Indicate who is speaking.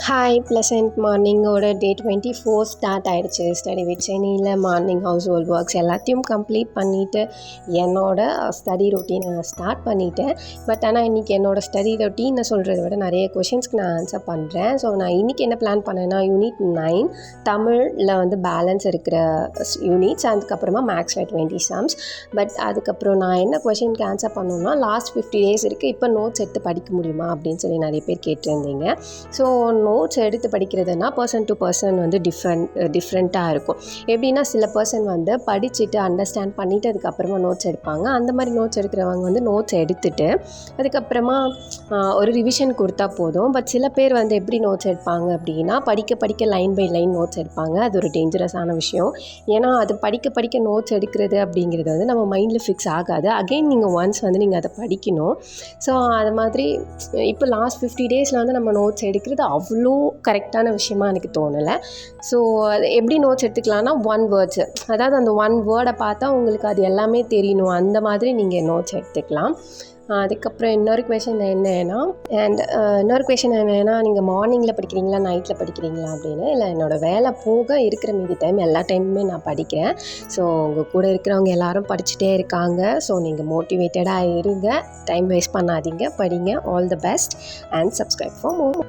Speaker 1: Hi pleasant மார்னிங்கோட டே 24 start ஆகிடுச்சு. Study with சென்னையில் morning house hold works எல்லாத்தையும் கம்ப்ளீட் பண்ணிவிட்டு என்னோடய ஸ்டடி ரொட்டீனை ஸ்டார்ட் பண்ணிவிட்டேன். பட் ஆனால் இன்றைக்கி என்னோடய ஸ்டடி ரொட்டீனை சொல்கிறத விட நிறைய கொஷின்ஸ்க்கு நான் ஆன்சர் பண்ணுறேன். ஸோ நான் இன்றைக்கி என்ன பிளான் பண்ணேன்னா, யூனிட் 9 தமிழில் வந்து பேலன்ஸ் இருக்கிற யூனிட்ஸ், அதுக்கப்புறமா மேக்ஸில் 20 சம்ஸ். பட் அதுக்கப்புறம் நான் என்ன கொஷினுக்கு ஆன்சர் பண்ணணுன்னா, லாஸ்ட் 50 டேஸ் இருக்குது, இப்போ நோட்ஸ் எடுத்து படிக்க முடியுமா அப்படின்னு சொல்லி நிறைய பேர் கேட்டிருந்தீங்க. ஸோ நோட்ஸ் எடுத்து படிக்கிறதுனா பர்சன் டு பர்சன் வந்து டிஃப்ரெண்ட்டாக இருக்கும். எப்படின்னா, சில பர்சன் வந்து படிச்சுட்டு அண்டர்ஸ்டாண்ட் பண்ணிவிட்டு அதுக்கப்புறமா நோட்ஸ் எடுப்பாங்க. அந்த மாதிரி நோட்ஸ் எடுக்கிறவங்க வந்து நோட்ஸ் எடுத்துகிட்டு அதுக்கப்புறமா ஒரு ரிவிஷன் கொடுத்தா போதும். பட் சில பேர் வந்து எப்படி நோட்ஸ் எடுப்பாங்க அப்படின்னா, படிக்க லைன் பை லைன் நோட்ஸ் எடுப்பாங்க. அது ஒரு டேஞ்சரஸான விஷயம். ஏன்னா அது படிக்க நோட்ஸ் எடுக்கிறது அப்படிங்கிறது வந்து நம்ம மைண்டில் ஃபிக்ஸ் ஆகாது. அகெயின் நீங்கள் ஒன்ஸ் வந்து நீங்கள் அதை படிக்கணும். ஸோ அது மாதிரி இப்போ லாஸ்ட் 50 டேஸில் வந்து நம்ம நோட்ஸ் எடுக்கிறது அவ்வளோ கரெக்டான விஷயமா எனக்கு தோணலை. ஸோ அது எப்படி நோட்ஸ் எடுத்துக்கலான்னா, ஒன் வேர்ட்ஸு, அதாவது அந்த ஒன் வேர்டை பார்த்தா உங்களுக்கு அது எல்லாமே தெரியணும், அந்த மாதிரி நீங்கள் நோட்ஸ் எடுத்துக்கலாம். அதுக்கப்புறம் இன்னொரு கொஷின் என்னென்னா நீங்கள் மார்னிங்கில் படிக்கிறீங்களா நைட்டில் படிக்கிறீங்களா அப்படின்னு. இல்லை, என்னோடய வேலை போக இருக்கிற மீதி டைம் எல்லா டைமுமே நான் படிக்கிறேன். ஸோ உங்கள் கூட இருக்கிறவங்க எல்லாரும் படிச்சுட்டே இருக்காங்க. ஸோ நீங்கள் மோட்டிவேட்டடாக இருங்க, டைம் வேஸ்ட் பண்ணாதீங்க, படிங்க. All the best and subscribe for more.